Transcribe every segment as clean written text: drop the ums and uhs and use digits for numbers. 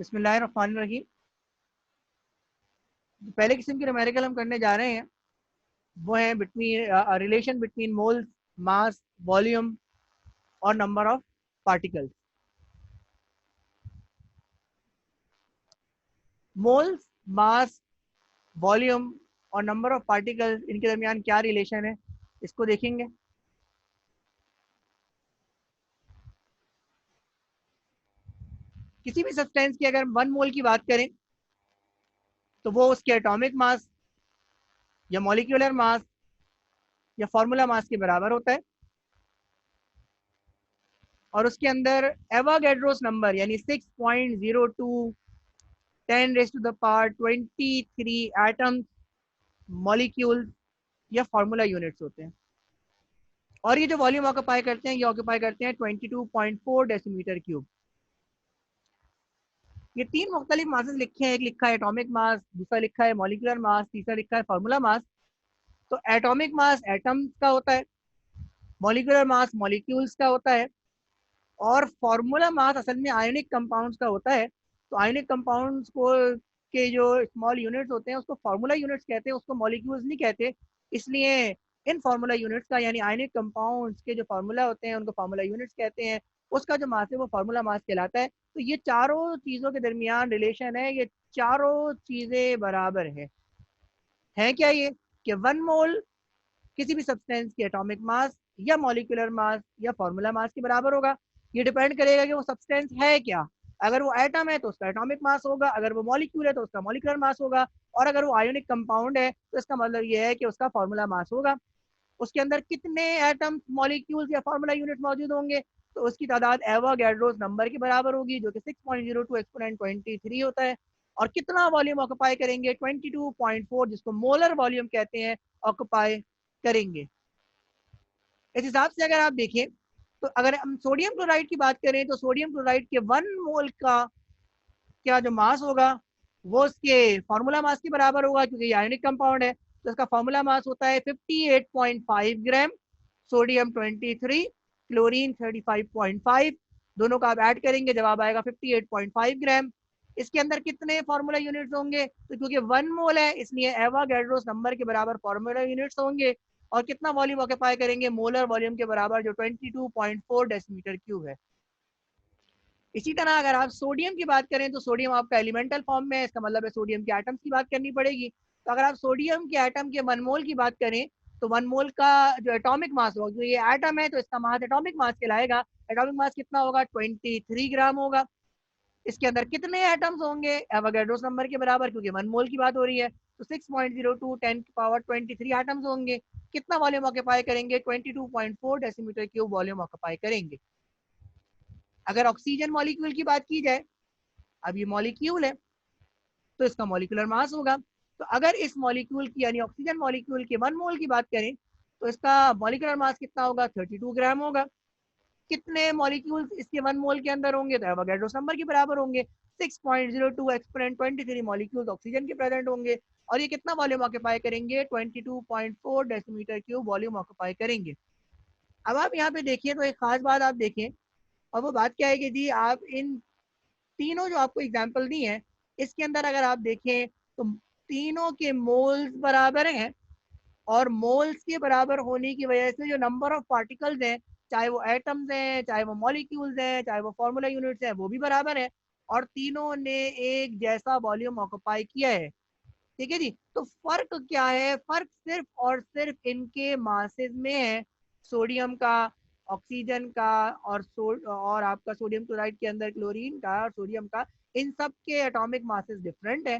बिस्मिल्लाहिर्रहमानिर्रहीम। पहले किस्म की न्यूमेरिकल हम करने जा रहे हैं, वो है बिटवीन रिलेशन बिटवीन मोल्स, मास, वॉल्यूम और number of particles. Moles, mass, volume और नंबर ऑफ पार्टिकल्स, इनके दरमियान क्या रिलेशन है, इसको देखेंगे। किसी भी सब्सटेंस की अगर 1 मोल की बात करें तो वो उसके एटॉमिक मास या मॉलिक्यूलर मास या फॉर्मूला मास के बराबर होता है, और उसके अंदर एवोगैड्रोस नंबर यानी 6.02 10 raise to the power 23 atoms, molecule या फार्मूला यूनिट्स होते हैं। और ये जो वॉल्यूम ऑक्यूपाई करते हैं, ये ऑक्यूपाई करते हैं 22.4 डेसीमीटर क्यूब। ये 3 मुख्तलिफ मासेस लिखे हैं, एक लिखा है एटॉमिक मास, दूसरा लिखा है मॉलिक्यूलर मास, तीसरा लिखा है फार्मूला मास। तो एटॉमिक मास एटम्स का होता है, मॉलिक्यूलर मास मॉलिक्यूल्स का होता है, और फार्मूला मास असल में आयनिक कंपाउंड्स का होता है। तो आयनिक कंपाउंड्स को के जो स्मॉल यूनिट्स होते हैं उसको फार्मूला यूनिट्स कहते हैं, उसको मॉलिक्यूल्स नहीं कहते। इसलिए इन फार्मूला यूनिट्स का यानी आयनिक कंपाउंड्स के जो फार्मूला होते हैं उनको फार्मूला यूनिट्स कहते हैं, उसका जो मास है वो फार्मूला मास कहलाता है। तो ये चारों चीज़ों के दरमियान रिलेशन है, ये चारों चीज़ें बराबर है क्या ये, कि 1 मोल किसी भी सब्सटेंस के एटॉमिक मास या मॉलिक्यूलर मास या फार्मूला मास के बराबर होगा। ये डिपेंड करेगा कि वो सब्सटेंस है क्या। अगर वो एटम है तो उसका एटॉमिक मास होगा, अगर वो मॉलिक्यूल है तो उसका मॉलिक्यूलर मास होगा, और अगर वो आयोनिक कंपाउंड है तो इसका मतलब ये है कि उसका फार्मूला मास होगा। उसके अंदर कितने एटम्स, मॉलिक्यूल्स या फार्मूला यूनिट मौजूद होंगे, तो उसकी तादाद एवोगैड्रोस नंबर के बराबर होगी, जो कि 6.02 एक्सपोनेंट 23 होता है। और कितना वॉल्यूम ऑक्यूपाई करेंगे, 22.4, जिसको मोलर वॉल्यूम कहते हैं, ऑक्यूपाई करेंगे। इस हिसाब से अगर आप देखें तो अगर हम सोडियम क्लोराइड की बात करें तो सोडियम क्लोराइड के 1 मोल का क्या जो मास होगा वो उसके फार्मूला मास के बराबर होगा, क्योंकि ये आयनिक कंपाउंड है। तो इसका फार्मूला मास होता है 58.5 ग्राम, सोडियम 23, क्लोरीन 35.5। दोनों का आप ऐड करेंगे, जवाब आएगा 58.5 ग्राम। इसके अंदर कितने फार्मूला यूनिट्स होंगे, तो क्योंकि 1 मोल है इसलिए एवोगैड्रोस नंबर के बराबर फार्मूला यूनिट्स होंगे। और कितना वॉल्यूम ऑक्यूपाई करेंगे, मोलर वॉल्यूम के बराबर, जो 22.4 डेसीमीटर क्यूब है। इसी तरह अगर आप सोडियम की बात करें तो सोडियम आपका एलिमेंटल फॉर्म में है, इसका मतलब है सोडियम के एटम्स की बात करनी पड़ेगी। तो अगर आप सोडियम के एटम के 1 मोल की बात करें तो 1 मोल का जो एटॉमिक मास होगा, जो ये एटम है तो इसका मास एटॉमिक मास कहलाएगा। एटॉमिक मास कितना होगा, 23 ग्राम होगा। इसके अंदर कितने एटम्स होंगे, एवोगैड्रोस नंबर के बराबर, क्योंकि 1 मोल की बात हो रही है। तो 6.02 10 की पावर 23 एटम्स होंगे। कितना वॉल्यूम ऑक्यूपाई करेंगे, 22.4 डेसीमीटर क्यूब वॉल्यूम ऑक्यूपाई करेंगे। अगर ऑक्सीजन मॉलिक्यूल की बात की जाए, अब ये मॉलिक्यूल है तो इसका मॉलिक्यूलर मास होगा। तो अगर इस मॉलिक्यूल की यानी ऑक्सीजन मॉलिक्यूल के 1 मोल की बात करें तो इसका मॉलिक्यूलर मास कितना होगा, 32 ग्राम होगा। कितने मॉलिक्यूल्स इसके 1 मोल के अंदर होंगे, तो एवोगैड्रोस नंबर के बराबर होंगे, 6.02 एक्सपोनेंट 23 मॉलिक्यूल्स ऑक्सीजन के प्रेजेंट होंगे। और ये कितना वॉल्यूम ऑक्यूपाई करेंगे, 22.4 डेसीमीटर क्यूब वॉल्यूम ऑक्यूपाई करेंगे। अब आप यहाँ पे देखिए तो एक खास बात आप देखें, और वो बात क्या है कि जी आप इन तीनों जो आपको एग्जाम्पल दी है इसके अंदर अगर आप देखें तो तीनों के मोल्स बराबर हैं, और मोल्स के बराबर होने की वजह से जो नंबर ऑफ पार्टिकल्स हैं, चाहे वो एटम्स हैं, चाहे वो मॉलिक्यूल्स हैं, चाहे वो फॉर्मूला यूनिट्स हैं, वो भी बराबर है। और तीनों ने एक जैसा वॉल्यूम ऑक्यूपाई किया है। ठीक है जी। तो फर्क क्या है, फर्क सिर्फ और सिर्फ इनके मासेस में है। सोडियम का, ऑक्सीजन का, और आपका सोडियम क्लोराइड के अंदर क्लोरीन का और सोडियम का, इन सब के एटॉमिक मासेस डिफरेंट है।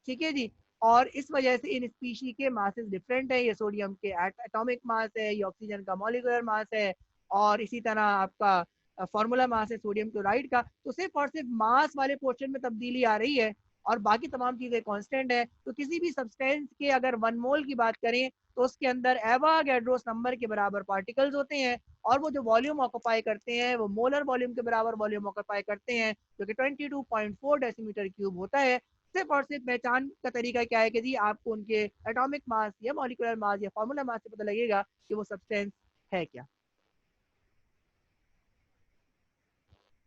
ठीक है जी। और इस वजह से इन स्पीशी के मासेस डिफरेंट है। ये सोडियम के एटॉमिक मास है, ये ऑक्सीजन का मॉलिक्यूलर मास है, और इसी तरह आपका फॉर्मूला मास है सोडियम क्लोराइड का। तो सिर्फ और सिर्फ मास वाले पोर्शन में तब्दीली आ रही है और बाकी तमाम चीज़ें कांस्टेंट है। तो किसी भी सब्सटेंस के अगर 1 मोल की बात करें तो उसके अंदर एवोगैड्रोस नंबर के बराबर पार्टिकल्स होते हैं, और वो जो वॉल्यूम ऑक्यूपाई करते हैं वो मोलर वॉल्यूम के बराबर वॉल्यूम ऑक्यूपाई करते हैं, जो कि 22.4 डेसीमीटर क्यूब होता है। सिर्फ और सिर्फ पहचान का तरीका क्या है कि जी आपको उनके एटॉमिक मास या मॉलिक्यूलर मास या फॉर्मूला मास से पता लगेगा कि वो सब्सटेंस है क्या।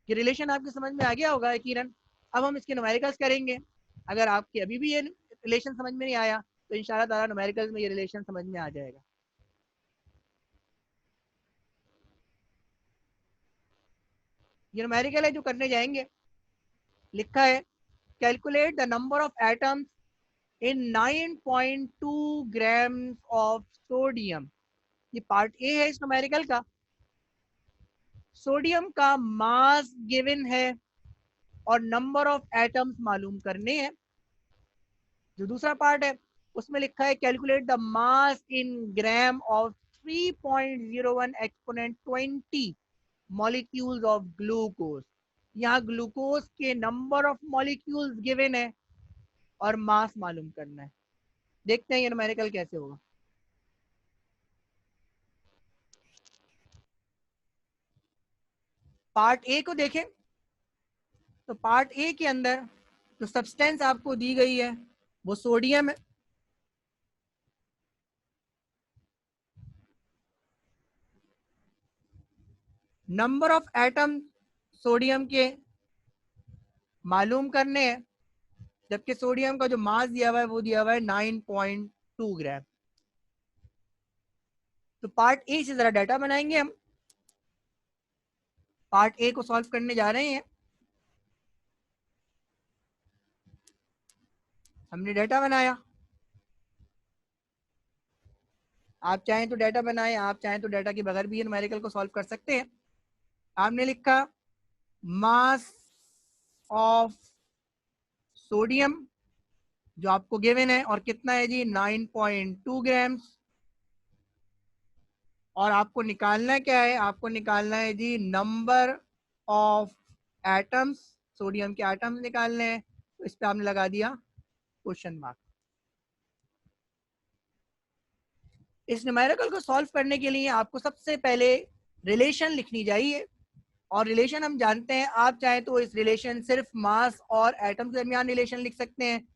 ये रिलेशन आपके समझ में आ गया होगा यकीनन। अब हम इसके न्यूमेरिकल्स करेंगे। अगर आपके अभी भी ये रिलेशन समझ में नहीं आया तो इंशाल्लाह ताला न्यूमेरिकल्स में ये रिलेशन समझ में आ जाएगा। ये न्यूमेरिकल है जो करने जाएंगे। लिखा है calculate the number of atoms in 9.2 grams of sodium. ये पार्ट ए है इस न्यूमेरिकल का। सोडियम का मास गिवन है और नंबर ऑफ एटम्स मालूम करने हैं। जो दूसरा पार्ट है उसमें लिखा है calculate the mass in gram of 3.01 exponent 20 molecules of glucose. यहाँ ग्लूकोज के नंबर ऑफ मॉलिक्यूल्स गिवन है और मास मालूम करना है। देखते हैं ये न्यूमेरिकल कैसे होगा। पार्ट ए को देखें तो पार्ट ए के अंदर जो सब्सटेंस आपको दी गई है वो सोडियम है। नंबर ऑफ एटम सोडियम के मालूम करने हैं, जबकि सोडियम का जो मास दिया हुआ है वो दिया हुआ है 9.2 ग्राम। तो पार्ट ए से जरा डाटा बनाएंगे हम। पार्ट ए को सॉल्व करने जा रहे हैं। हमने डाटा बनाया। आप चाहें तो डाटा बनाएं, आप चाहें तो डाटा के बगैर भी न्यूमेरिकल को सॉल्व कर सकते हैं। आपने लिखा मास ऑफ सोडियम जो आपको गिवन है और कितना है जी 9.2 ग्राम्स। और आपको निकालना क्या है, आपको निकालना है जी नंबर ऑफ एटम्स, सोडियम के एटम्स निकालने हैं। तो इस पे आपने लगा दिया क्वेश्चन मार्क। इस न्यूमेरिकल को सॉल्व करने के लिए आपको सबसे पहले रिलेशन लिखनी चाहिए। और रिलेशन हम जानते हैं, आप चाहें तो इस रिलेशन सिर्फ मास और एटम के दरमियान रिलेशन लिख सकते हैं,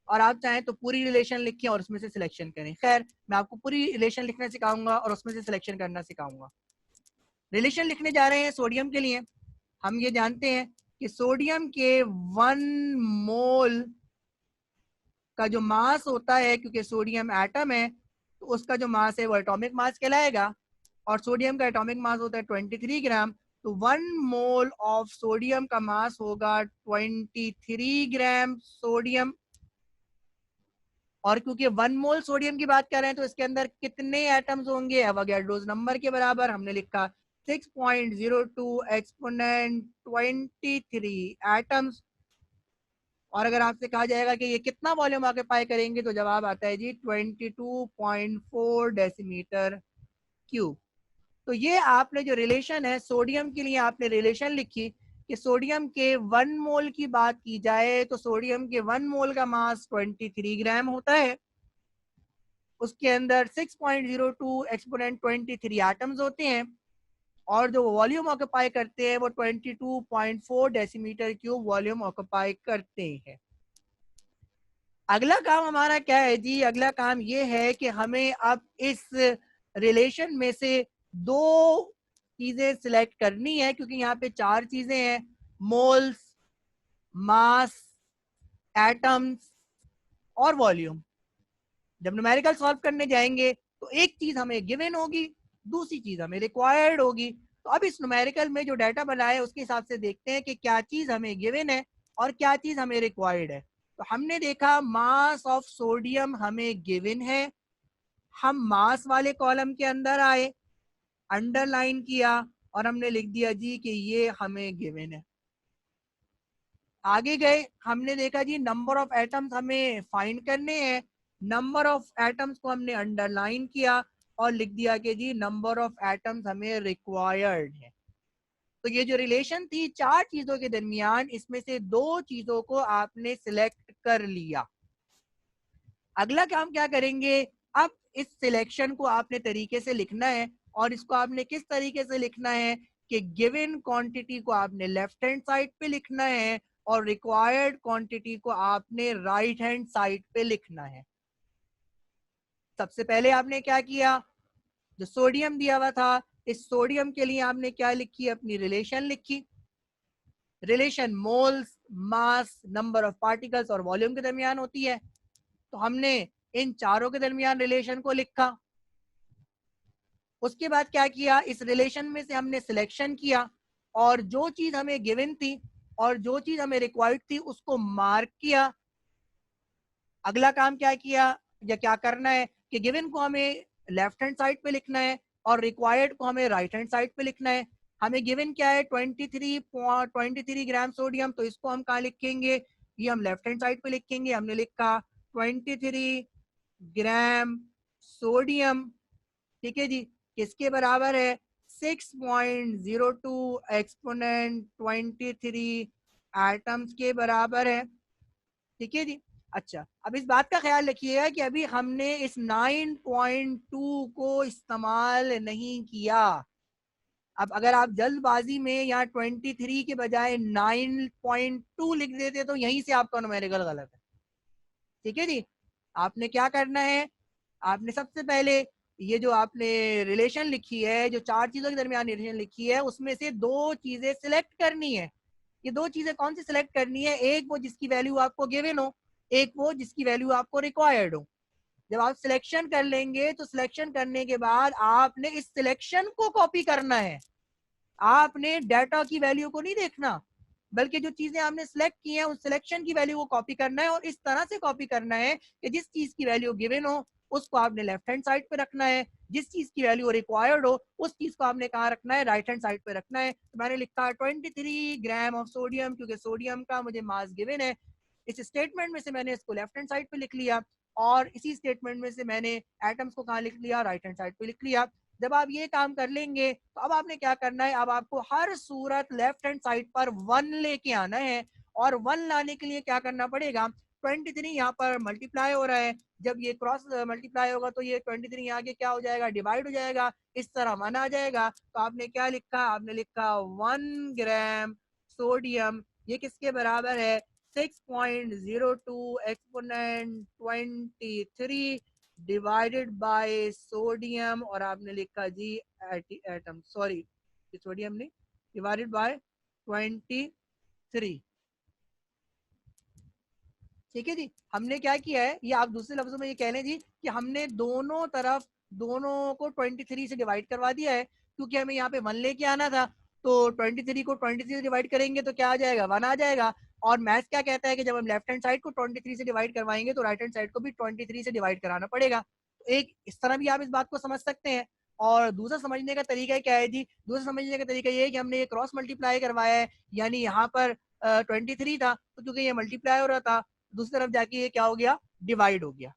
और आप चाहें तो पूरी रिलेशन लिखें और उसमें से सिलेक्शन करें। खैर मैं आपको पूरी रिलेशन लिखना सिखाऊंगा और उसमें से सिलेक्शन करना सिखाऊंगा। रिलेशन लिखने जा रहे हैं सोडियम के लिए। हम ये जानते हैं कि सोडियम के 1 मोल का जो मास होता है, क्योंकि सोडियम एटम है तो उसका जो मास है वो एटॉमिक मास कहलाएगा, और सोडियम का एटॉमिक मास होता है 23 ग्राम। तो 1 मोल ऑफ सोडियम का मास होगा 23 ग्राम सोडियम। और क्योंकि 1 मोल सोडियम की बात कर रहे हैं तो इसके अंदर कितने एटम्स होंगे, अवोगाड्रोस नंबर के बराबर। हमने लिखा 6.02 एक्सपोनेंट 23 एटम्स। और अगर आपसे कहा जाएगा कि ये कितना वॉल्यूम ऑक्यूपाई करेंगे तो जवाब आता है जी 22.4 डेसीमीटर क्यूब। तो ये आपने जो रिलेशन है सोडियम के लिए आपने रिलेशन लिखी कि सोडियम के 1 मोल की बात की जाए तो सोडियम के 1 मोल का मास 23 ग्राम होता है। उसके अंदर 6.02 एक्सपोनेंट 23 एटम्स होते हैं, और जो वॉल्यूम ऑक्यूपाई करते हैं वो 22.4 डेसीमीटर क्यूब वॉल्यूम ऑक्यूपाई करते हैं। अगला काम हमारा क्या है जी, अगला काम ये है कि हमें अब इस रिलेशन में से 2 चीजें सिलेक्ट करनी है, क्योंकि यहाँ पे 4 चीजें हैं, मोल्स, मास, एटम्स और वॉल्यूम। जब न्यूमेरिकल सॉल्व करने जाएंगे तो एक चीज हमें गिवन होगी, दूसरी चीज हमें रिक्वायर्ड होगी। तो अब इस न्यूमेरिकल में जो डाटा बनाया है उसके हिसाब से देखते हैं कि क्या चीज हमें गिवन है और क्या चीज हमें रिक्वायर्ड है। तो हमने देखा मास ऑफ सोडियम हमें गिवन है। हम मास वाले कॉलम के अंदर आए, अंडरलाइन किया और हमने लिख दिया जी कि ये हमें गिवन है। आगे गए, हमने देखा जी नंबर ऑफ एटम्स हमें फाइंड करने हैं। नंबर ऑफ एटम्स को हमने अंडरलाइन किया और लिख दिया कि जी नंबर ऑफ एटम्स हमें रिक्वायर्ड है। तो ये जो रिलेशन थी 4 चीजों के दरमियान, इसमें से 2 चीजों को आपने सिलेक्ट कर लिया। अगला काम क्या करेंगे, अब इस सिलेक्शन को आपने तरीके से लिखना है, और इसको आपने किस तरीके से लिखना है कि गिवन क्वांटिटी को आपने लेफ्ट हैंड साइड पे लिखना है और रिक्वायर्ड क्वांटिटी को आपने राइट हैंड साइड पे लिखना है। सबसे पहले आपने क्या किया, जो सोडियम दिया हुआ था इस सोडियम के लिए आपने क्या लिखी, अपनी रिलेशन लिखी। Relation moles mass, number of particles और वॉल्यूम के दरमियान होती है। तो हमने इन चारों के दरमियान रिलेशन को लिखा। उसके बाद क्या किया, इस रिलेशन में से हमने सिलेक्शन किया और जो चीज हमें गिवन थी और जो चीज हमें रिक्वायर्ड थी उसको मार्क किया। अगला काम क्या किया या क्या करना है कि गिवन को हमें लेफ्ट हैंड साइड पे लिखना है और रिक्वायर्ड को हमें राइट हैंड साइड पे लिखना है। हमें गिवन क्या है 23 ग्राम सोडियम, तो इसको हम कहाँ लिखेंगे, ये हम लेफ्ट हैंड साइड पे लिखेंगे। हमने लिखा 23 ग्राम सोडियम, ठीक है जी, किसके बराबर है 6.02 एक्सपोनेंट 23 एटम्स के बराबर है, ठीक है जी। अच्छा, अब इस बात का ख्याल रखिएगा कि अभी हमने इस 9.2 को इस्तेमाल नहीं किया। अब अगर आप जल्दबाजी में यहाँ 23 के बजाय 9.2 लिख देते तो यहीं से आपका न्यूमेरिकल गलत है, ठीक है जी। आपने क्या करना है, आपने सबसे पहले ये जो आपने रिलेशन लिखी है, जो चार चीजों के दरमियान रिलेशन लिखी है, उसमें से दो चीजें सिलेक्ट करनी है। ये दो चीजें कौन सी सिलेक्ट करनी है, एक वो जिसकी वैल्यू आपको गिवन हो, एक वो जिसकी वैल्यू आपको रिक्वायर्ड हो। जब आप सिलेक्शन कर लेंगे तो सिलेक्शन करने के बाद आपने इस सिलेक्शन को कॉपी करना है। आपने डाटा की वैल्यू को नहीं देखना, बल्कि जो चीजें आपने सिलेक्ट की हैं उस सिलेक्शन की वैल्यू को कॉपी करना है और इस तरह से कॉपी करना है कि जिस चीज की वैल्यू गिवन हो उसको आपने लेफ्ट हैंड साइड पे रखना है, जिस चीज की वैल्यू रिक्वायर्ड हो उस चीज को आपने कहाँ रखना है, राइट हैंड साइड पे रखना है। तो मैंने लिखा 23 ग्राम ऑफ सोडियम, क्योंकि सोडियम का मुझे मास गिवन है। इस स्टेटमेंट में से मैंने इसको लेफ्ट हैंड साइड पे लिख लिया और इसी स्टेटमेंट में से मैंने एटम्स को कहाँ लिख लिया, राइट हैंड साइड पे लिख लिया। जब आप ये काम कर लेंगे तो अब आपने क्या करना है, अब आपको हर सूरत लेफ्ट हैंड साइड पर 1 लेके आना है। और 1 लाने के लिए क्या करना पड़ेगा, 23 यहाँ पर मल्टीप्लाई हो रहा है, जब ये क्रॉस मल्टीप्लाई होगा तो ये 23 यहाँ आगे क्या हो जाएगा, डिवाइड हो जाएगा, इस तरह 1 आ जाएगा। तो आपने क्या लिखा, आपने लिखा 1 ग्राम सोडियम, ये किसके बराबर है 6.02 एक्सपोनेंट 23 डिवाइडेड बाय सोडियम, और आपने लिखा जी एटम, सॉरी सोडियम नहीं, डिवाइडेड बाय 23, ठीक है जी। हमने क्या किया है, ये आप दूसरे लफ्जों में ये कह लें जी कि हमने दोनों तरफ दोनों को 23 से डिवाइड करवा दिया है, क्योंकि हमें यहाँ पे 1 लेके आना था। तो 23 को 23 से डिवाइड करेंगे तो क्या आ जाएगा, 1 आ जाएगा। और मैथ्स क्या कहता है कि जब हम लेफ्ट हैंड साइड को 23 से डिवाइड करवाएंगे तो राइट हैंड साइड को भी 23 से डिवाइड कराना पड़ेगा। तो एक इस तरह भी आप इस बात को समझ सकते हैं। और दूसरा समझने का तरीका क्या है जी, दूसरा समझने का तरीका ये है कि हमने ये क्रॉस मल्टीप्लाई करवाया है, यानी यहाँ पर 23 था तो क्योंकि ये मल्टीप्लाई हो रहा था, दूसरी तरफ जाके ये क्या हो गया, डिवाइड हो गया,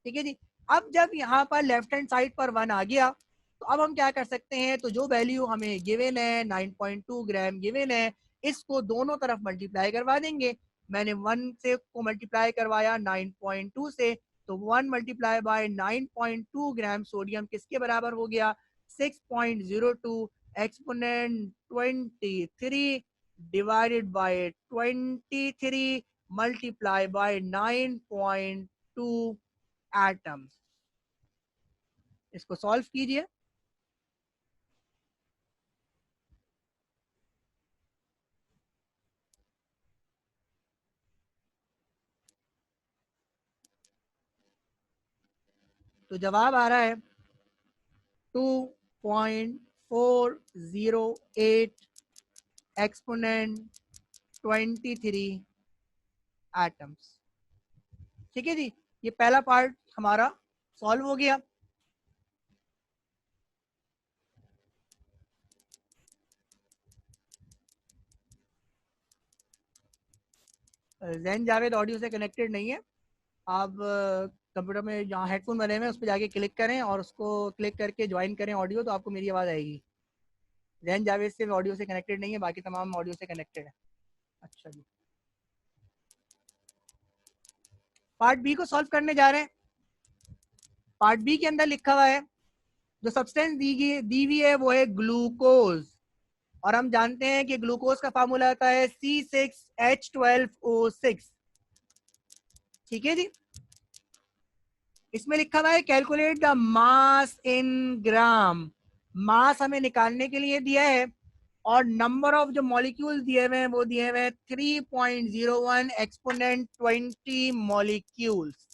ठीक है जी। अब जब यहाँ पर लेफ्ट हैंड साइड पर 1 आ गया तो अब हम क्या कर सकते हैं, तो जो वैल्यू हमें गिवन है 9.2 ग्राम गिवन है, इसको दोनों तरफ मल्टीप्लाई करवा देंगे। मैंने 1 से को मल्टीप्लाई करवाया 9.2 से, तो 1 मल्टीप्लाई बाय 9.2 ग्राम सोडियम किसके बराबर हो गया, 6.02 exponent 23 divided by 23 multiply by 9.2 atoms. इसको सॉल्व कीजिए। तो जवाब आ रहा है 2.408 एक्सपोनेंट 23 एटम्स, ठीक है जी। ये पहला पार्ट हमारा सॉल्व हो गया। जैन जावेद ऑडियो से कनेक्टेड नहीं है। आप कंप्यूटर में जहाँ हेडफोन बने हुए हैं उस पर जाके क्लिक करें और उसको क्लिक करके ज्वाइन करें ऑडियो, तो आपको मेरी आवाज़ आएगी। जैन जावेद सिर्फ ऑडियो से कनेक्टेड नहीं है, बाकी तमाम ऑडियो से कनेक्टेड है। अच्छा जी, पार्ट बी को सॉल्व करने जा रहे हैं। पार्ट बी के अंदर लिखा हुआ है, जो सब्सटेंस दी हुई है वो है ग्लूकोज, और हम जानते हैं कि ग्लूकोज का फार्मूला आता है C6H12O6, ठीक है जी। इसमें लिखा हुआ है कैलकुलेट द मास इन ग्राम। मास हमें निकालने के लिए दिया है और नंबर ऑफ जो मॉलिक्यूल दिए हुए हैं वो दिए हुए हैं 3.01 एक्सपोनेंट 20 मॉलिक्यूल्स।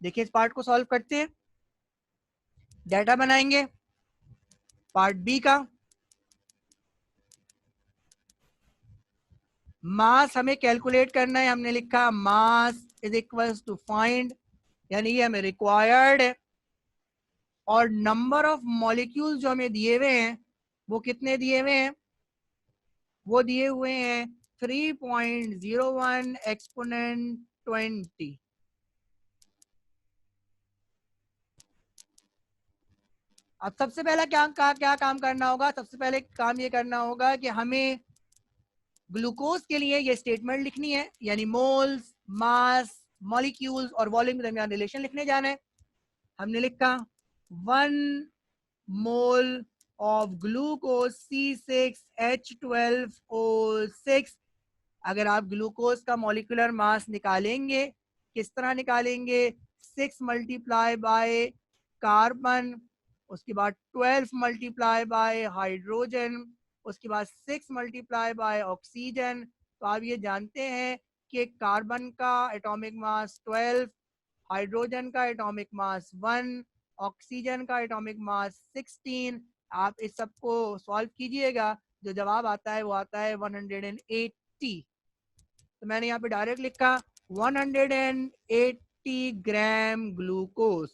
देखिए इस पार्ट को सॉल्व करते हैं, डाटा बनाएंगे पार्ट बी का। मास हमें कैलकुलेट करना है, हमने लिखा mass is equal to find, यानी ये हमें रिक्वायर्ड है। और नंबर ऑफ मॉलिक्यूल जो हमें दिए हुए हैं वो कितने दिए हुए हैं, वो दिए हुए हैं 3.01 एक्सपोनेंट 20। अब सबसे पहला क्या काम करना होगा, सबसे पहले काम ये करना होगा कि हमें ग्लूकोज के लिए ये स्टेटमेंट लिखनी है, यानी मोल्स, मास, मॉलिक्यूल्स और वॉल्यूम के दरमियान रिलेशन लिखने जाना है। हमने लिखा 1 मोल ऑफ ग्लूकोज C6H12O6। अगर आप ग्लूकोज का मॉलिक्यूलर मास निकालेंगे, किस तरह निकालेंगे, 6 मल्टीप्लाई बाय कार्बन, उसके बाद 12 मल्टीप्लाई बाय हाइड्रोजन, उसके बाद 6 मल्टीप्लाई बाय ऑक्सीजन। तो आप ये जानते हैं कि कार्बन का एटॉमिक मास 12, हाइड्रोजन का एटॉमिक मास 1, ऑक्सीजन का एटॉमिक मास 16। आप इस सब को सॉल्व कीजिएगा, जो जवाब आता है वो आता है 180। तो मैंने यहाँ पे डायरेक्ट लिखा 180 ग्राम ग्लूकोज।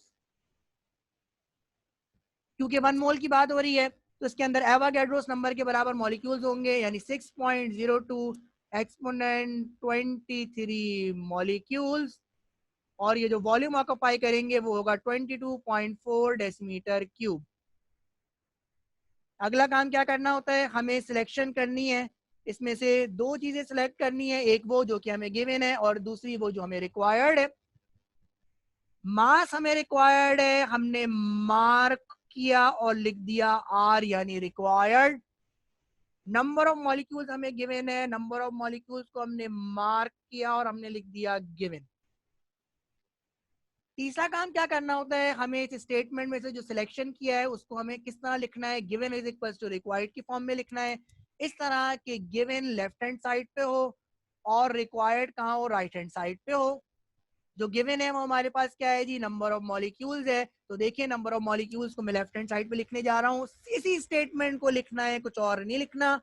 क्योंकि 1 मोल की बात हो रही है तो इसके अंदर एवोगैड्रोस नंबर के बराबर मॉलिक्यूल्स होंगे, यानी 6.02 एक्सपोनेंट 23 मॉलिक्यूल्स। और ये जो वॉल्यूम ऑक्यूपाई करेंगे वो होगा 22.4 डेसीमीटर क्यूब। अगला काम क्या करना होता है, हमें सिलेक्शन करनी है, इसमें से दो चीजें सिलेक्ट करनी है, एक वो जो कि हमें गिवन है और दूसरी वो जो हमें रिक्वायर्ड है। मास हमें रिक्वायर्ड है, हमने मार्क किया और लिख दिया आर यानी रिक्वायर्ड। नंबर ऑफ मॉलिक्यूल्स हमें गिवन है, नंबर ऑफ मॉलिक्यूल्स को हमने मार्क किया और हमने लिख दिया गिवन। तीसरा काम क्या करना होता है, हमें इस स्टेटमेंट में से जो सिलेक्शन किया है उसको हमें किस तरह लिखना है, given is equal to required की फॉर्म में लिखना है। इस तरह के गिवन लेफ्ट हैंड साइड पे हो और रिक्वायर्ड कहाँ हो, राइट हैंड साइड पे हो। जो गिवन है वो हमारे पास क्या है जी, नंबर ऑफ मॉलिक्यूल्स है। तो देखिए नंबर ऑफ मॉलिक्यूल्स को मैं लेफ्ट हैंड साइड पे लिखने जा रहा हूँ, इसी स्टेटमेंट को लिखना है, कुछ और नहीं लिखना।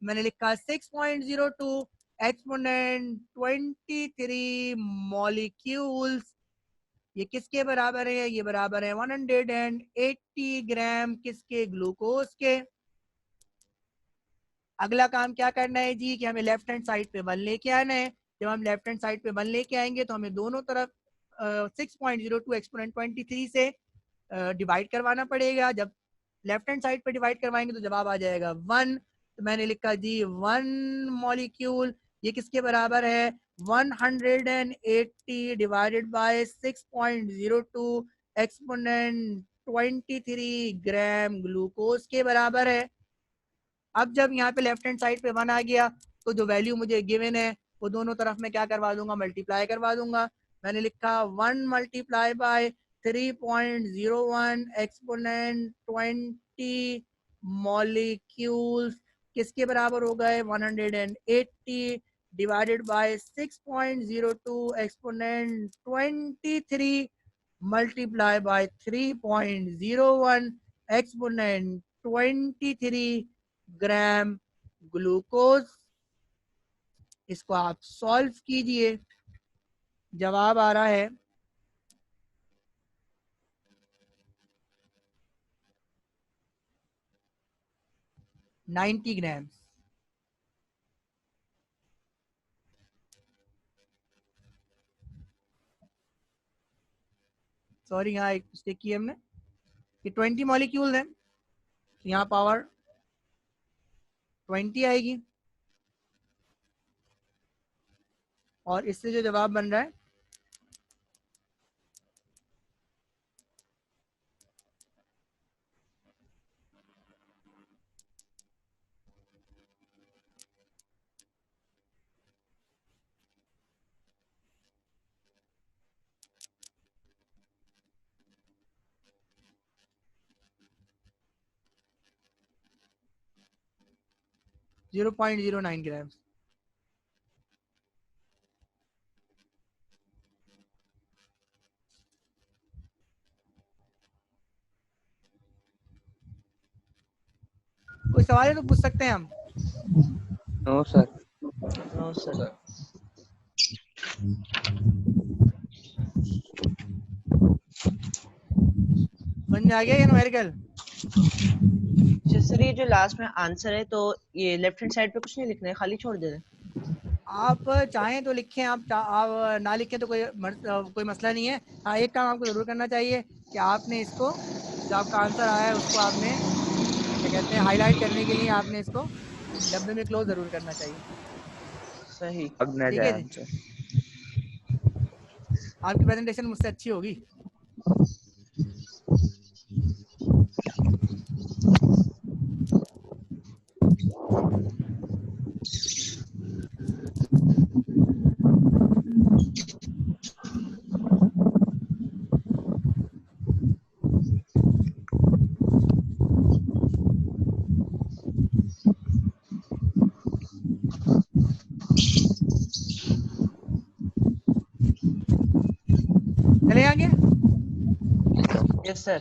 मैंने लिखा 6.02 एक्सपोनेंट 23 मॉलिक्यूल्स। ये किसके बराबर है, ये बराबर है 180 ग्राम किसके, ग्लूकोज के। अगला काम क्या करना है जी, कि हमें लेफ्ट हैंड साइड पे 1 लेके आना है। जब हम लेफ्ट हैंड साइड पे 1 लेके आएंगे तो हमें दोनों तरफ 6.02 एक्सपोनेंट 23 से डिवाइड करवाना पड़ेगा। जब लेफ्ट हैंड साइड पे डिवाइड करवाएंगे तो जवाब आ जाएगा 1। तो मैंने लिखा जी 1 मॉलिक्यूल, ये किसके बराबर है, 180 divided by 6.02 exponent 23 gram glucose के बराबर है। अब जब यहाँ पे लेफ्ट हैंड साइड पे 1 आ गया तो जो वैल्यू मुझे गिवन है वो दोनों तरफ में क्या करवा दूंगा, मल्टीप्लाई करवा दूंगा। मैंने लिखा 1 मल्टीप्लाई बाय 3.01 एक्सपोनेंट 20 मॉलिक्यूल्स किसके बराबर हो गए, 180 divided by 6.02 exponent 23 multiply by 3.01 exponent 23 gram glucose. इसको आप सॉल्व कीजिए, जवाब आ रहा है 90 ग्राम। सॉरी यहाँ एक मिस्टेक की हमने, कि 20 मॉलिक्यूल है तो यहाँ पावर 20 आएगी और इससे जो जवाब बन रहा है 0.09 ग्राम। कोई सवाल है तो पूछ सकते हैं हम। No sir. No sir. समझ में आ गया ये न्यूमेरिकल? सर ये जो लास्ट में आंसर है, तो ये लेफ्ट हैंड साइड पे कुछ नहीं लिखना है, खाली छोड़ देना। आप चाहें तो लिखें, आप ना लिखें तो कोई मसला नहीं है। हाँ, एक काम आपको ज़रूर करना चाहिए कि आपने इसको, जो आपका आंसर आया है उसको आपने क्या कहते हैं हाईलाइट करने के लिए आपने इसको डब्बे में क्लोज ज़रूर करना चाहिए। सही। अब न ठीक जाए है जी, आंसर। आपकी प्रेजेंटेशन मुझसे अच्छी होगी। चले आगे। Yes sir.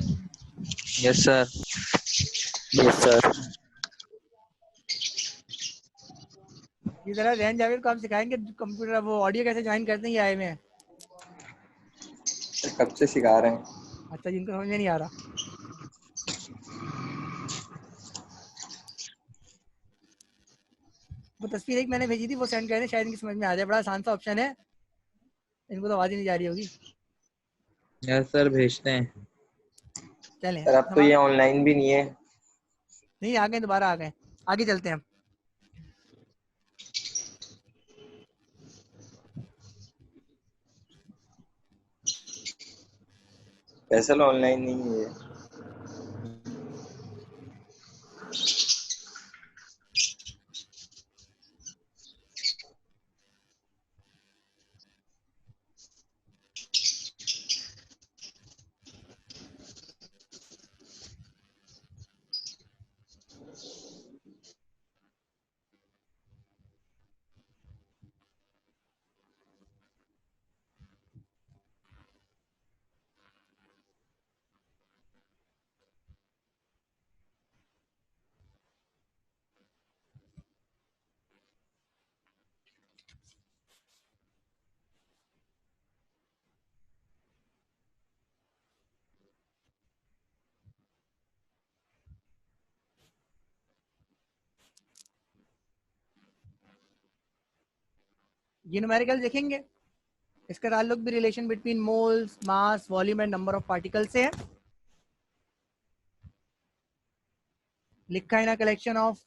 Yes sir. Yes sir. ये जरा जैन जावेद को आप सिखाएंगे कंप्यूटर वो ऑडियो कैसे ज्वाइन करते हैं, ये आए में है। कब से सिखा रहे हैं? अच्छा, जिनको समझ में नहीं आ रहा। वो तस्वीर एक मैंने भेजी थी, वो सेंड करें, शायद इनकी समझ में आ जाए। बड़ा आसान सा ऑप्शन है, इनको तो आवाज ही नहीं जा रही होगी। यस सर, भेजते हैं। चलें सर अब तो हम ये ऑनलाइन भी नहीं है। नहीं आ गए, दोबारा आ गए। आगे चलते हैं हम। फैसल ऑनलाइन नहीं है ये। ये न्यूमेरिकल देखेंगे, इसका ताल्लुक भी relation between moles, mass, volume and number of particle से है। लिखा है ना, collection of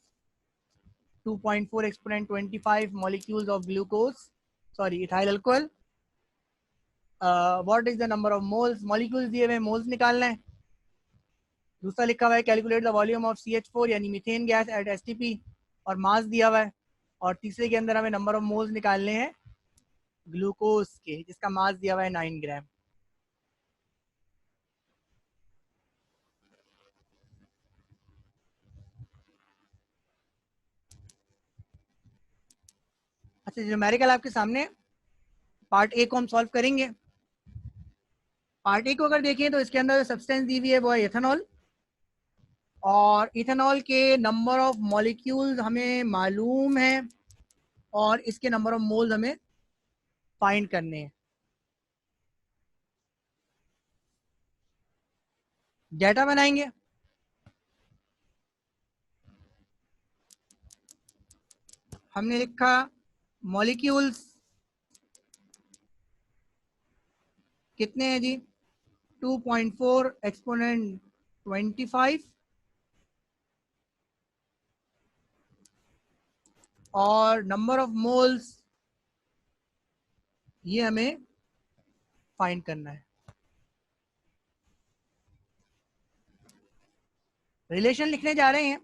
2.4 exponent 25 molecules of glucose, sorry, ethyl alcohol. What is the number of moles? Molecules दिए हुए, मोल्स निकालना है। दूसरा लिखा हुआ है calculate the volume of CH4 यानी मीथेन गैस एट STP, और मास दिया हुआ है। और तीसरे के अंदर हमें नंबर ऑफ मोल्स निकालने हैं ग्लूकोज के, जिसका मास दिया हुआ है 9 ग्राम। अच्छा, न्यूमेरिकल आपके सामने, पार्ट ए को हम सॉल्व करेंगे। पार्ट ए को अगर देखें तो इसके अंदर जो सब्सटेंस दी हुई है वो है इथेनॉल, और इथेनॉल के नंबर ऑफ मॉलिक्यूल्स हमें मालूम है और इसके नंबर ऑफ मोल्स हमें फाइंड करने हैं। डेटा बनाएंगे। हमने लिखा मॉलिक्यूल्स कितने हैं जी, 2.4 एक्सपोनेंट 25, और नंबर ऑफ मोल्स ये हमें फाइंड करना है। रिलेशन लिखने जा रहे हैं।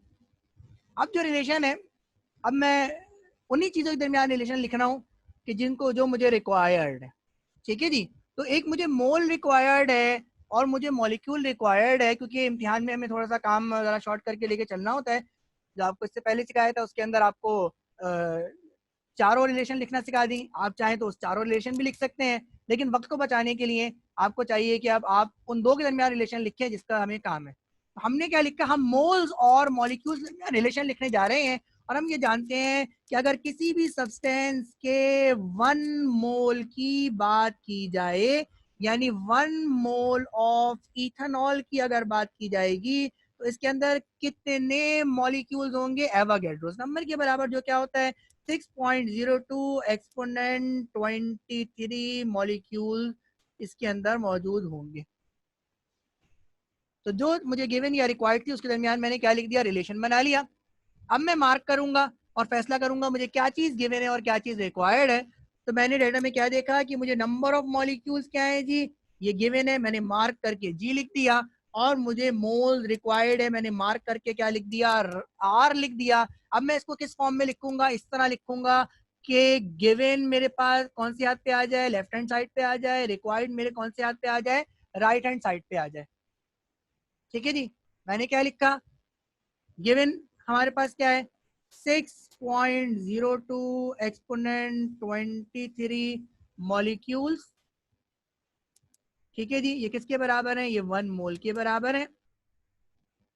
अब जो रिलेशन है, अब मैं उन्हीं चीज़ों के दरमियान रिलेशन लिख रहा हूँ कि जिनको, जो मुझे रिक्वायर्ड है। ठीक है जी, तो एक मुझे मोल रिक्वायर्ड है और मुझे मॉलिक्यूल रिक्वायर्ड है, क्योंकि इम्तिहान में हमें थोड़ा सा काम ज़रा शॉर्ट करके लेके चलना होता है। जो आपको इससे पहले सिखाया था उसके अंदर आपको चारों रिलेशन लिखना सिखा दी। आप चाहें तो उस चारों रिलेशन भी लिख सकते हैं, लेकिन वक्त को बचाने के लिए आपको चाहिए कि अब आप उन दो के दरमियान रिलेशन लिखें जिसका हमें काम है। तो हमने क्या लिखा, हम मोल्स और मॉलिक्यूल्स के दरमियान रिलेशन लिखने जा रहे हैं। और हम ये जानते हैं कि अगर किसी भी सब्सटेंस के 1 मोल की बात की जाए, यानी 1 मोल ऑफ इथेनॉल की अगर बात की जाएगी, तो इसके अंदर कितने मॉलिक्यूल्स होंगे? एवोगैड्रोस नंबर के बराबर, जो क्या होता है 6.02 एक्सपोनेंट 23 मॉलिक्यूल इसके अंदर मौजूद होंगे। तो जो मुझे गिवन या रिक्वायर्ड थी उसके दरमियान मैंने क्या लिख दिया, रिलेशन बना लिया। अब मैं मार्क करूंगा और फैसला करूंगा मुझे क्या चीज गिवन है और क्या चीज रिक्वायर्ड है। तो मैंने डेटा में क्या देखा कि मुझे नंबर ऑफ मॉलिक्यूल्स क्या है जी, ये गिवन है, मैंने मार्क करके जी लिख दिया। और मुझे मोल रिक्वायर्ड है, मैंने मार्क करके क्या लिख दिया, आर लिख दिया। अब मैं इसको किस फॉर्म में लिखूंगा, इस तरह लिखूंगा कि गिवन मेरे पास कौन सी हाथ पे आ जाए, लेफ्ट हैंड साइड पे आ जाए, रिक्वायर्ड मेरे कौन से हाथ पे आ जाए, राइट हैंड साइड पे आ जाए। ठीक है जी, मैंने क्या लिखा, गिवन हमारे पास क्या है 6.02 एक्सपोनेंट 23 मॉलिक्यूल्स। ठीक है जी, ये किसके बराबर है, ये 1 मोल के बराबर है।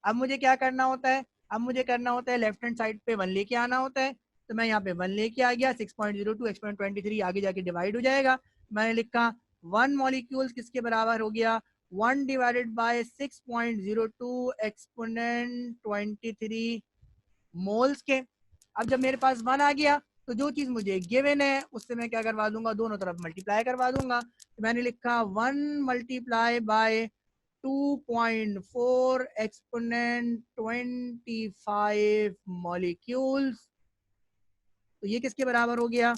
अब मुझे क्या करना होता है, अब मुझे करना होता है लेफ्ट हैंड साइड पे 1 लेके आना होता है। तो मैं यहाँ पे 1 लेके आ गया, 6.02 एक्सपोनेंट 23 आगे जाके डिवाइड हो जाएगा। मैंने लिखा 1 मॉलिक्यूल्स किसके बराबर हो गया, 1 डिवाइडेड बाय 6.02 एक्सपोनेंट 23 मोल्स के। अब जब मेरे पास 1 आ गया तो जो चीज मुझे गिवन है उससे मैं क्या करवा दूंगा, दोनों तरफ मल्टीप्लाई करवा दूंगा। तो मैंने लिखा 1 मल्टीप्लाई बाय 2.4 एक्सपोनेंट 25 मॉलिक्यूल्स। तो ये किसके बराबर हो गया,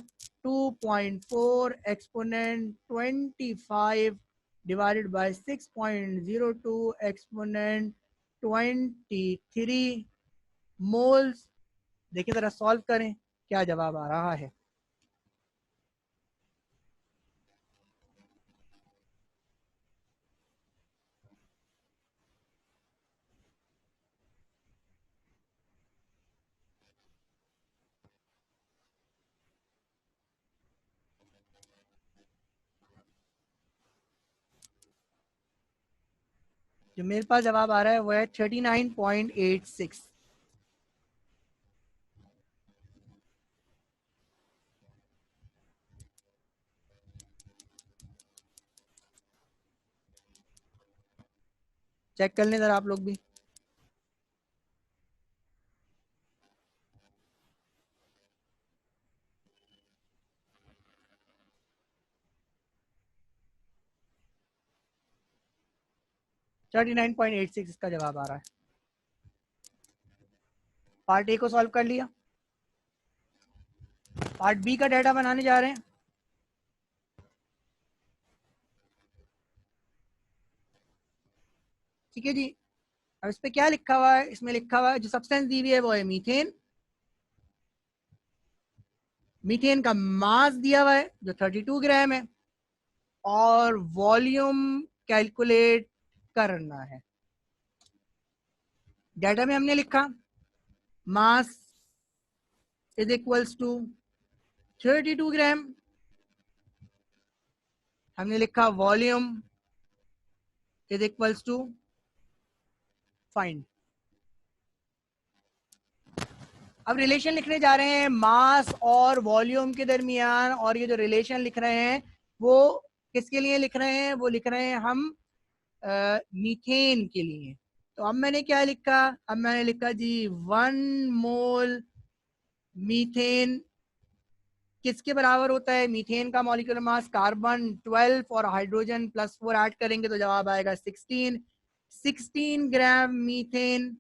2.4 exponent 25 divided by 6.02 exponent 23 moles. देखिए जरा सॉल्व करें क्या जवाब आ रहा है। जो मेरे पास जवाब आ रहा है वो है 39.86। चेक कर लें जरा आप लोग भी। थर्टी 39.86 इसका जवाब आ रहा है। पार्ट ए को सॉल्व कर लिया, पार्ट बी का डाटा बनाने जा रहे हैं। ठीक है जी, अब इस पे क्या लिखा हुआ है, इसमें लिखा हुआ है जो सब्सटेंस दी हुई है वो है मीथेन। मीथेन का मास दिया हुआ है जो 32 ग्राम है, और वॉल्यूम कैलकुलेट करना है। डाटा में हमने लिखा mass is equals to 32 gram, हमने लिखा volume is equals to find. अब रिलेशन लिखने जा रहे हैं मास और वॉल्यूम के दरमियान, और ये जो रिलेशन लिख रहे हैं वो किसके लिए लिख रहे हैं, वो लिख रहे हैं हम मीथेन के लिए। तो अब मैंने क्या लिखा, अब मैंने लिखा जी 1 मोल मीथेन किसके बराबर होता है, मीथेन का मॉलिक्यूलर मास कार्बन 12 और हाइड्रोजन +4 ऐड करेंगे तो जवाब आएगा 16 ग्राम मीथेन।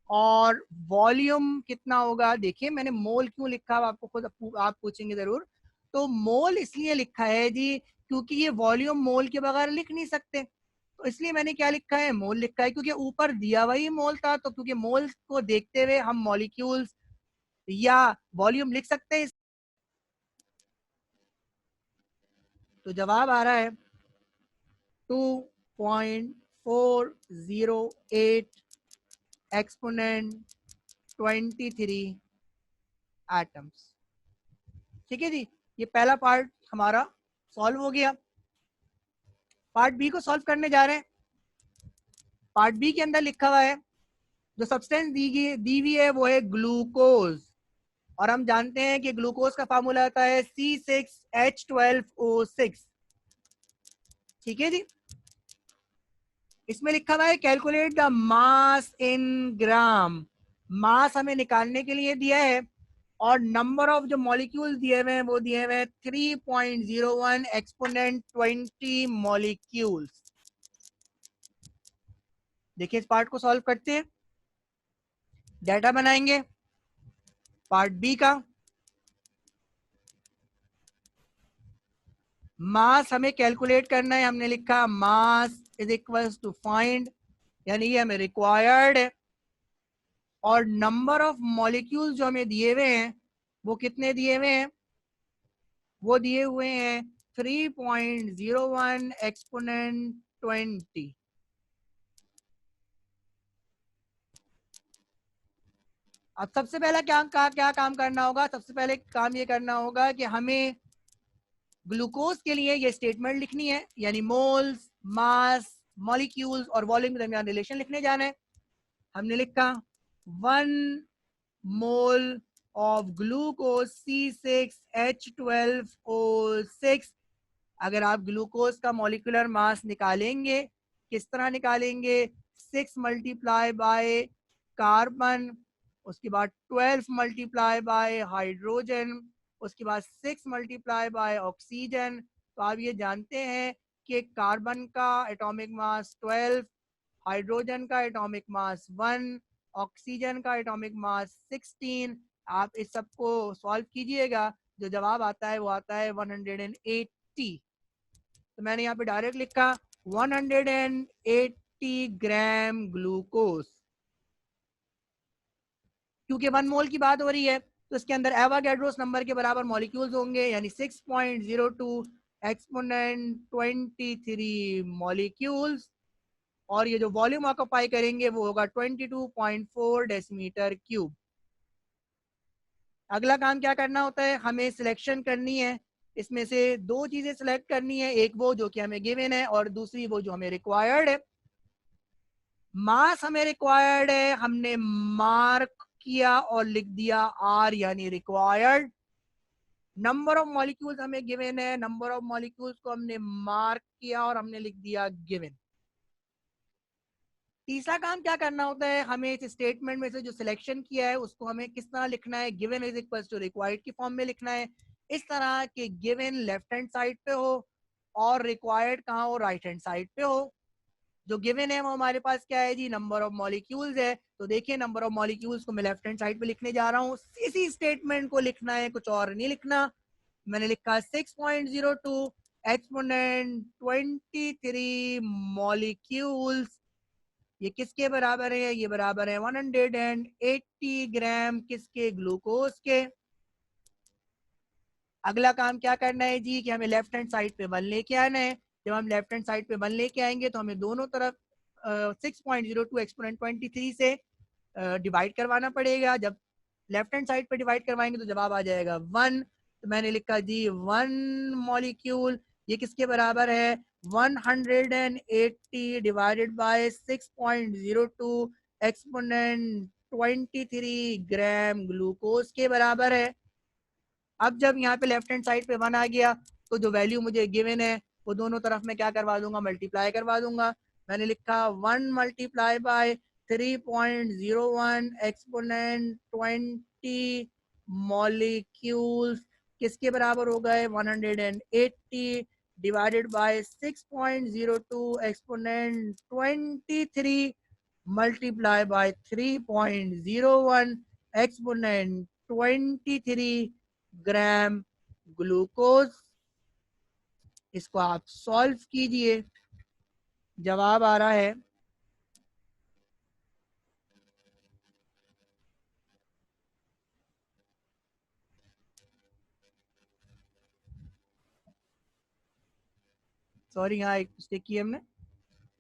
और वॉल्यूम कितना होगा, देखिए मैंने मोल क्यों लिखा है आपको खुद आप पूछेंगे जरूर। तो मोल इसलिए लिखा है जी क्योंकि ये वॉल्यूम मोल के बगैर लिख नहीं सकते, तो इसलिए मैंने क्या लिखा है, मोल लिखा है। क्योंकि ऊपर दिया हुआ ही मोल था, तो क्योंकि मोल को देखते हुए हम मॉलिक्यूल्स या वॉल्यूम लिख सकते हैं। तो जवाब आ रहा है 2.408 एक्सपोनेंट 23 एटम्स। ठीक है जी, ये पहला पार्ट हमारा सॉल्व हो गया। पार्ट बी को सॉल्व करने जा रहे हैं। पार्ट बी के अंदर लिखा हुआ है, जो सब्सटेंस दी हुई है वो है ग्लूकोज, और हम जानते हैं कि ग्लूकोज का फार्मूला आता है C6H12O6। ठीक है जी, इसमें लिखा हुआ है कैलकुलेट द मास इन ग्राम। मास हमें निकालने के लिए दिया है, और नंबर ऑफ जो मॉलिक्यूल्स दिए हुए हैं वो दिए हुए हैं 3.01 एक्सपोनेंट 20 मॉलिक्यूल्स। देखिए इस पार्ट को सॉल्व करते हैं, डाटा बनाएंगे। पार्ट बी का मास हमें कैलकुलेट करना है। हमने लिखा mass is equals to find, यानी ये हमें रिक्वायर्ड है, और नंबर ऑफ मॉलिक्यूल्स जो हमें दिए हुए हैं वो कितने दिए हुए हैं, वो दिए हुए हैं 3.01 एक्सपोनेंट 20। अब सबसे पहला क्या काम करना होगा, सबसे पहले काम ये करना होगा कि हमें ग्लूकोज के लिए ये स्टेटमेंट लिखनी है, यानी मोल्स, मास, मॉलिक्यूल्स और वॉल्यूम के दरमियान रिलेशन लिखने जाना है। हमने लिखा 1 मोल ऑफ ग्लूकोज C6H12O6। अगर आप ग्लूकोज का मॉलिक्यूलर मास निकालेंगे, किस तरह निकालेंगे, 6 मल्टीप्लाई बाय कार्बन, उसके बाद 12 मल्टीप्लाई बाय हाइड्रोजन, उसके बाद 6 मल्टीप्लाई बाय ऑक्सीजन। तो आप ये जानते हैं कि कार्बन का एटॉमिक मास 12, हाइड्रोजन का एटॉमिक मास 1, ऑक्सीजन का एटॉमिक मास 16। आप इस सब को सॉल्व कीजिएगा, जो जवाब आता है वो आता है 180। तो मैंने यहाँ पे डायरेक्ट लिखा 180 ग्राम ग्लूकोज। क्योंकि 1 मोल की बात हो रही है तो इसके अंदर एवोगैड्रोस नंबर के बराबर मॉलिक्यूल्स होंगे, यानी 6.02 एक्सपोनेंट 23 मॉलिक्यूल्स, और ये जो वॉल्यूम ऑक्यूपाई करेंगे वो होगा 22.4 डेसीमीटर क्यूब। अगला काम क्या करना होता है, हमें सिलेक्शन करनी है। इसमें से दो चीजें सिलेक्ट करनी है, एक वो जो कि हमें गिवन है और दूसरी वो जो हमें रिक्वायर्ड है। मास हमें रिक्वायर्ड है, हमने मार्क किया और लिख दिया आर, यानी रिक्वायर्ड। नंबर ऑफ मॉलिक्यूल्स हमें गिवन है, नंबर ऑफ मॉलिक्यूल्स को हमने मार्क किया और हमने लिख दिया गिवन। तीसरा काम क्या करना होता है, हमें इस स्टेटमेंट में से जो सिलेक्शन किया है उसको हमें किस तरह लिखना है, given is equal to required की फॉर्म में लिखना है। इस तरह के गिवन लेफ्ट हैंड साइड पे हो और रिक्वायर्ड कहाँ हो, राइट हैंड साइड पे हो। जो गिवन है वो हमारे पास क्या है जी, नंबर ऑफ मॉलिक्यूल्स है। तो देखिए नंबर ऑफ मॉलिक्यूल्स को मैं लेफ्ट हैंड साइड पे लिखने जा रहा हूँ, इसी स्टेटमेंट को लिखना है, कुछ और नहीं लिखना। मैंने लिखा 6.02 एक्सपोनेंट 23 मॉलिक्यूल्स। ये किसके बराबर है, ये बराबर है 180 ग्राम किसके, ग्लूकोज के। अगला काम क्या करना है जी, कि हमें लेफ्ट हैंड साइड पे 1 लेके आना है। जब हम लेफ्ट हैंड साइड पे 1 लेके आएंगे तो हमें दोनों तरफ 6.02 एक्सपोनेंट 23 से डिवाइड करवाना पड़ेगा। जब लेफ्ट हैंड साइड पे डिवाइड करवाएंगे तो जवाब आ जाएगा 1। तो मैंने लिखा जी 1 मॉलिक्यूल, ये किसके बराबर है, 180 divided by 6.02 exponent 23 gram glucose के बराबर है। अब जब यहाँ पे लेफ्ट हैंड साइड पे 1 आ गया तो जो वैल्यू मुझे गिवन है वो दोनों तरफ में क्या करवा दूंगा, मल्टीप्लाई करवा दूंगा। मैंने लिखा 1 मल्टीप्लाई बाय 3.01 एक्सपोनेंट 20 मॉलिक्यूल्स किसके बराबर हो गए, 180 divided by 6.02 exponent 23 multiply by 3.01 exponent 23 gram glucose. इसको आप सॉल्व कीजिए, जवाब आ रहा है सॉरी यहाँ एक मिस्टेक की हमने,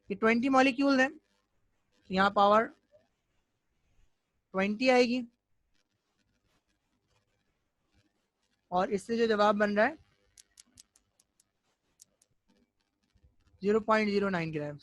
कि 20 मॉलिक्यूल है, यहाँ पावर 20 आएगी, और इससे जो जवाब बन रहा है 0.09 ग्राम।